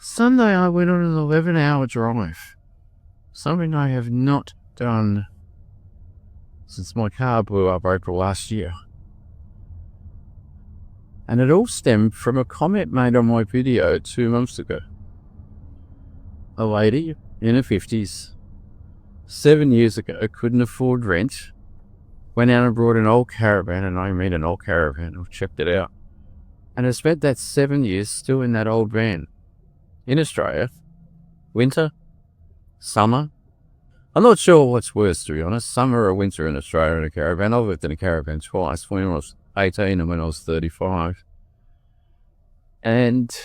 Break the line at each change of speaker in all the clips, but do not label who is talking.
Sunday I went on an 11-hour drive. Something I have not done since my car blew up April last year. And it all stemmed from a comment made on my video 2 months ago. A lady in her 50s, 7 years ago, couldn't afford rent, went out and brought an old Caravan, and I mean an old Caravan, I've checked it out, and has spent that 7 years still in that old van. In Australia, winter, summer. I'm not sure what's worse, to be honest, summer or winter in Australia in a caravan. I've lived in a caravan twice, when I was 18 and when I was 35. And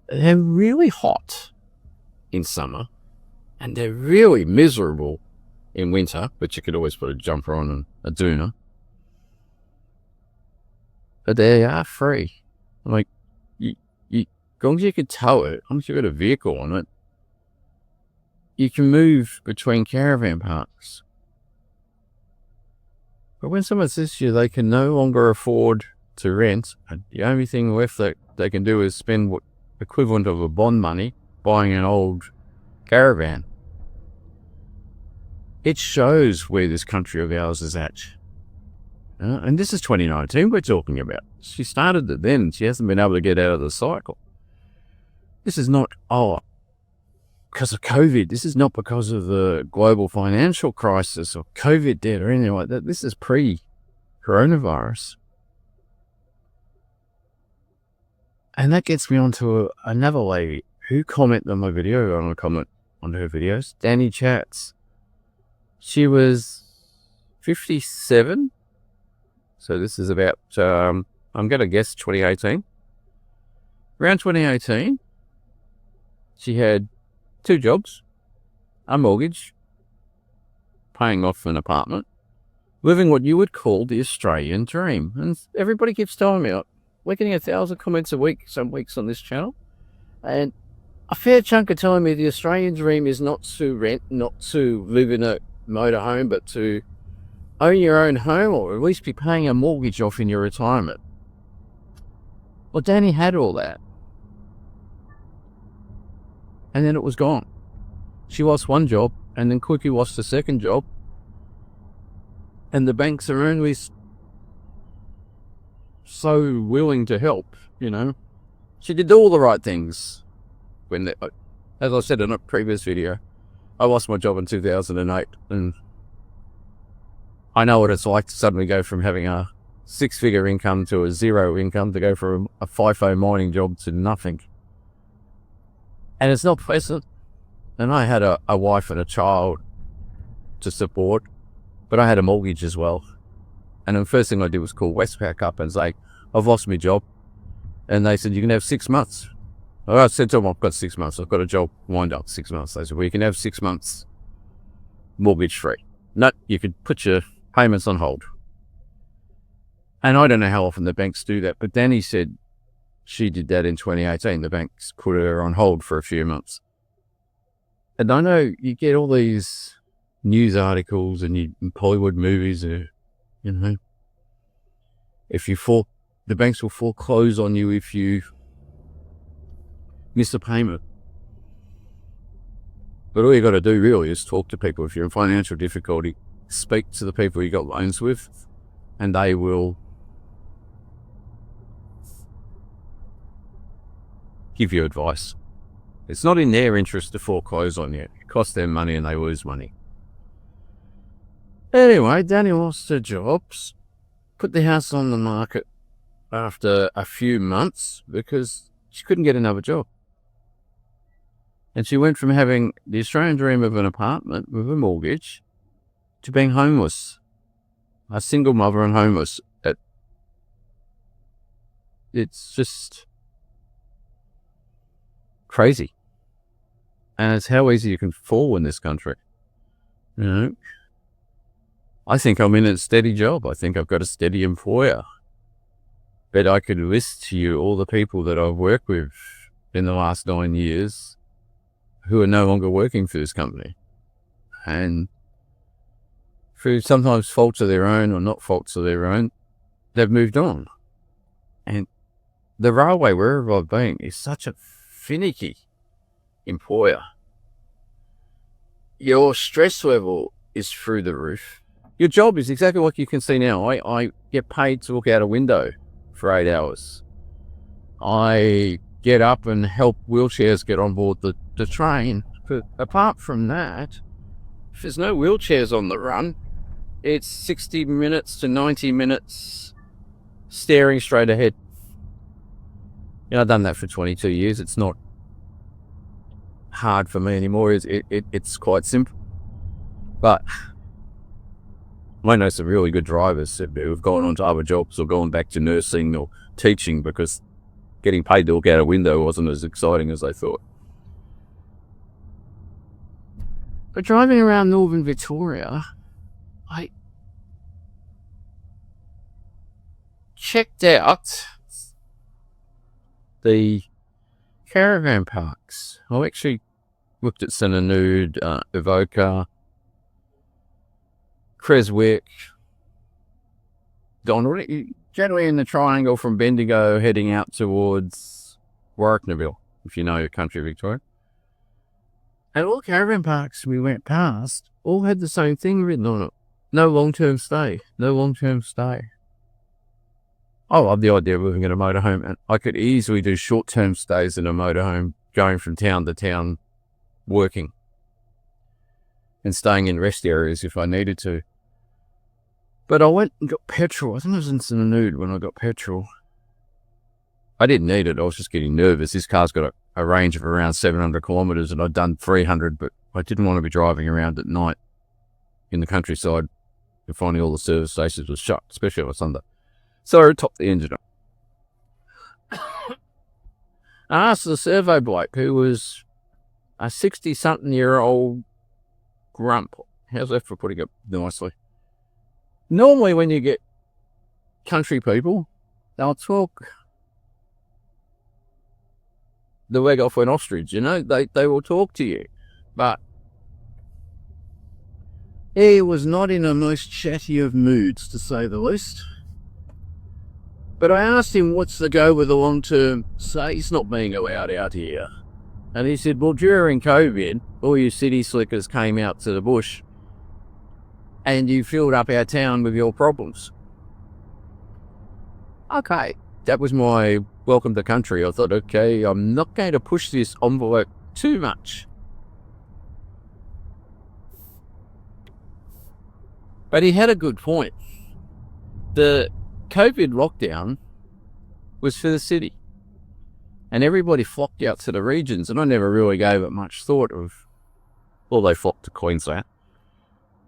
they're really hot in summer, and they're really miserable in winter, but you could always put a jumper on and a doona. But they are free. Like, as long as you can tow it, as long as you've got a vehicle on it, you can move between caravan parks. But when someone says to you they can no longer afford to rent, and the only thing left that they can do is spend what equivalent of a bond money buying an old caravan, it shows where this country of ours is at. And this is 2019 we're talking about. She started it then. She hasn't been able to get out of the cycle. This is not, because of COVID. This is not because of the global financial crisis or COVID debt or anything like that. This is pre-coronavirus. And that gets me onto another lady who commented on my video. I'm going to comment on her videos. Dani Chats. She was 57. So this is about, I'm going to guess 2018. Around 2018, she had 2 jobs, a mortgage, paying off an apartment, living what you would call the Australian dream. And everybody keeps telling me, we're getting 1,000 comments a week, some weeks on this channel. And a fair chunk are telling me the Australian dream is not to rent, not to live in a motorhome, but to own your own home, or at least be paying a mortgage off in your retirement. Well, Dani had all that. And then it was gone. She lost one job, and then quickly lost the second job. And the banks are only so willing to help, you know. She did all the right things. As I said in a previous video, I lost my job in 2008, and I know what it's like to suddenly go from having a 6-figure income to a 0 income, to go from a FIFO mining job to nothing. And it's not pleasant. And I had a wife and a child to support, but I had a mortgage as well. And the first thing I did was call Westpac up and say, I've lost my job. And they said, you can have 6 months. I said to them, I've got 6 months. I've got a job lined up 6 months. They said, well, you can have 6 months mortgage free. No, you could put your payments on hold. And I don't know how often the banks do that, but Dani said she did that in 2018. The banks put her on hold for a few months. And I know you get all these news articles and Hollywood movies, you know, the banks will foreclose on you if you miss a payment. But all you got to do really is talk to people. If you're in financial difficulty, speak to the people you got loans with, and they will give you advice. It's not in their interest to foreclose on you. It costs them money and they lose money. Anyway, Dani lost her jobs, put the house on the market after a few months because she couldn't get another job. And she went from having the Australian dream of an apartment with a mortgage to being homeless. A single mother and homeless. It's just crazy. And it's how easy you can fall in this country. You know, I think I'm in a steady job. I think I've got a steady employer. But I could list to you all the people that I've worked with in the last 9 years who are no longer working for this company. And through sometimes faults of their own or not faults of their own, they've moved on. And the railway, wherever I've been, is such a finicky employer. Your stress level is through the roof. Your job is exactly what you can see now. I get paid to look out a window for 8 hours. I get up and help wheelchairs get on board the train. But apart from that, if there's no wheelchairs on the run, it's 60 minutes to 90 minutes staring straight ahead. You know, I've done that for 22 years. It's not hard for me anymore. It's quite simple. But I know some really good drivers who've gone on to other jobs or gone back to nursing or teaching because getting paid to look out a window wasn't as exciting as they thought. But driving around northern Victoria, I checked out the caravan parks. I actually looked at Cinnamon, Evoca, Creswick, Donald, generally in the triangle from Bendigo heading out towards Warwickneville, if you know your country, Victoria. And all the caravan parks we went past all had the same thing written on it. No long-term stay. No long-term stay. I love the idea of living in a motorhome, and I could easily do short-term stays in a motorhome, going from town to town, working, and staying in rest areas if I needed to. But I went and got petrol. I think I was in Cinnamon when I got petrol. I didn't need it. I was just getting nervous. This car's got a range of around 700 kilometres, and I'd done 300, but I didn't want to be driving around at night in the countryside and finding all the service stations were shut, especially on a Sunday. So I topped the engine up. I asked the servo bloke, who was a 60-something-year-old grump. How's that for putting it nicely? Normally when you get country people, they'll talk the leg off an ostrich, you know, they will talk to you. But he was not in a most chatty of moods, to say the least. But I asked him what's the go with the long-term stay. He's not being allowed out here. And he said, well, during COVID, all you city slickers came out to the bush and you filled up our town with your problems. Okay, that was my welcome to country. I thought, okay, I'm not going to push this envelope too much. But he had a good point. The COVID lockdown was for the city, and everybody flocked out to the regions, and I never really gave it much thought of, well, they flocked to Queensland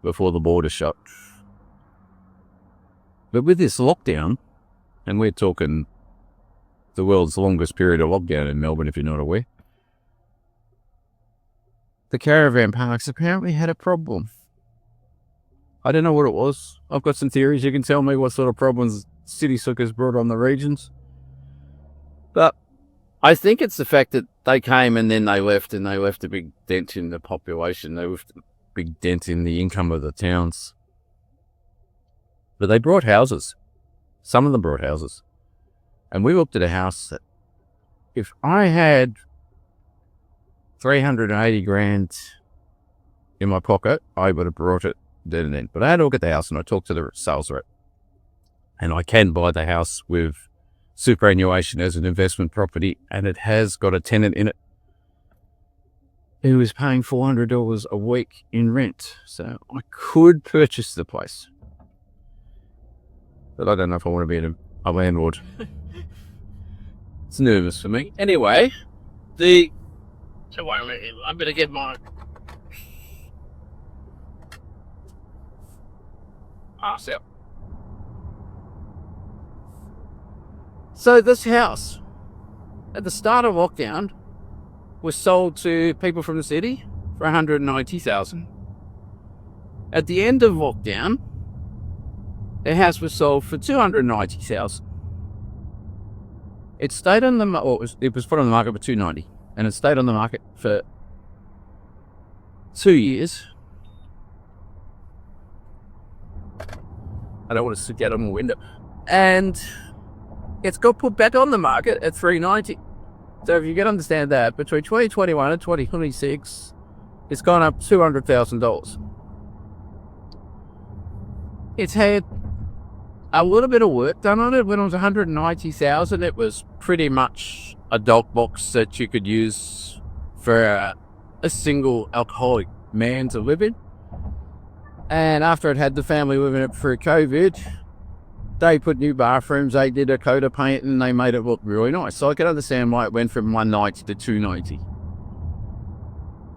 before the border shut. But with this lockdown, and we're talking the world's longest period of lockdown in Melbourne, if you're not aware, the caravan parks apparently had a problem. I don't know what it was. I've got some theories. You can tell me what sort of problems city slickers brought on the regions. But I think it's the fact that they came and then they left, and they left a big dent in the population. They left a big dent in the income of the towns. But they brought houses. Some of them brought houses. And we looked at a house that, if I had 380 grand in my pocket, I would have brought it then and then. But I had to look at the house, and I talked to the sales rep. And I can buy the house with superannuation as an investment property, and it has got a tenant in it who is paying $400 a week in rent. So I could purchase the place. But I don't know if I want to be a landlord. It's nervous for me. Anyway, so wait a minute, I better get my ass out. So this house, at the start of lockdown, was sold to people from the city for $190,000. At the end of lockdown, the house was sold for $290,000. It stayed on it was put on the market for $290,000, and it stayed on the market for 2 years. I don't want to sit out on the window. And it's got put back on the market at $390. So if you can understand that, between 2021 and 2026, it's gone up $200,000. It's had a little bit of work done on it. When it was $190,000, it was pretty much a dog box that you could use for a single alcoholic man to live in. And after it had the family living in it through COVID, they put new bathrooms, they did a coat of paint, and they made it look really nice. So I can understand why it went from $190 to $290.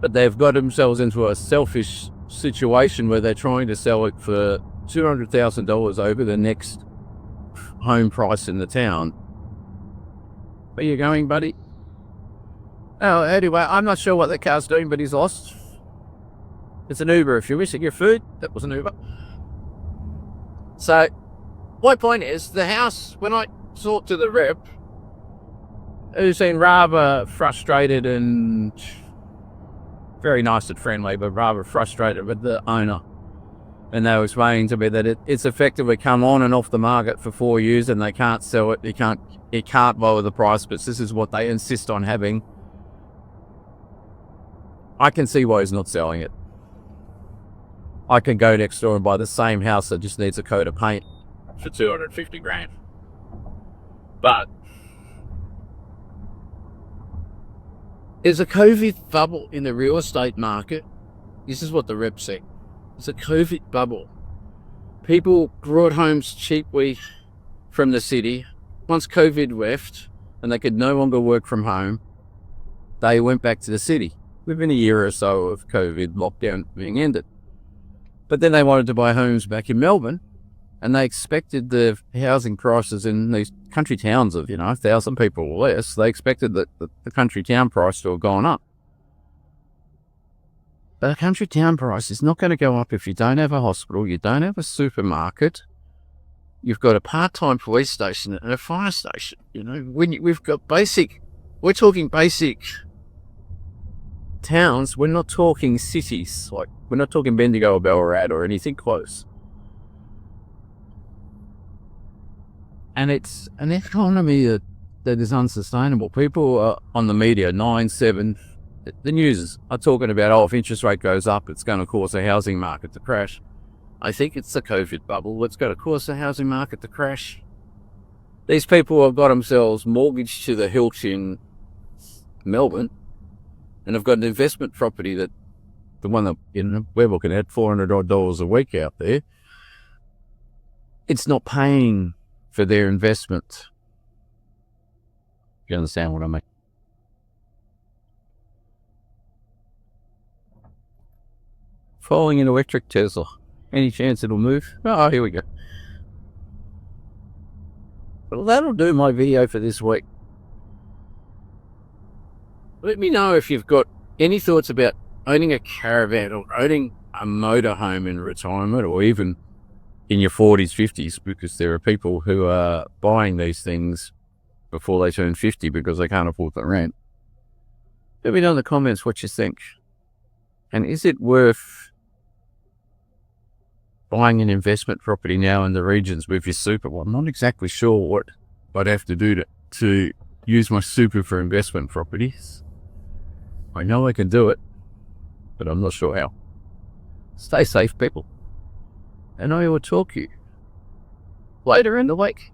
But they've got themselves into a selfish situation where they're trying to sell it for $200,000 over the next home price in the town. Where you going, buddy? Oh, anyway, I'm not sure what that car's doing, but he's lost. It's an Uber. If you're missing your food, that was an Uber. So, my point is, the house, when I talked to the rep, who seemed rather frustrated and very nice and friendly, but rather frustrated with the owner. And they were explaining to me that it's effectively come on and off the market for 4 years and they can't sell it. It can't lower the price, but this is what they insist on having. I can see why he's not selling it. I can go next door and buy the same house that just needs a coat of paint for $250,000. But there's a COVID bubble in the real estate market. This is what the rep said. It's a COVID bubble. People brought homes cheaply from the city. Once COVID left and they could no longer work from home, they went back to the city within a year or so of COVID lockdown being ended. But then they wanted to buy homes back in Melbourne, and they expected the housing prices in these country towns of, 1,000 people or less, they expected that the country town price to have gone up. But a country town price is not going to go up if you don't have a hospital, you don't have a supermarket, you've got a part-time police station and a fire station. We've got we're talking basic towns, we're not talking cities, like we're not talking Bendigo or Ballarat or anything close. And it's an economy that is unsustainable. People on the media, 9-7, the news are talking about, if interest rate goes up, it's going to cause the housing market to crash. I think it's the COVID bubble that's going to cause the housing market to crash. These people have got themselves mortgaged to the hilt in Melbourne, and have got an investment property that, the one that we're looking at, $400 a week out there, it's not paying for their investment. You understand what I mean? Following an electric Tesla. Any chance it'll move? Oh, here we go. Well, that'll do my video for this week. Let me know if you've got any thoughts about owning a caravan or owning a motorhome in retirement, or even in your 40s, 50s, because there are people who are buying these things before they turn 50 because they can't afford the rent. Let me know in the comments what you think. And is it worth buying an investment property now in the regions with your super? Well, I'm not exactly sure what I'd have to do to use my super for investment properties. I know I can do it, but I'm not sure how. Stay safe, people. And I will talk to you later in the week.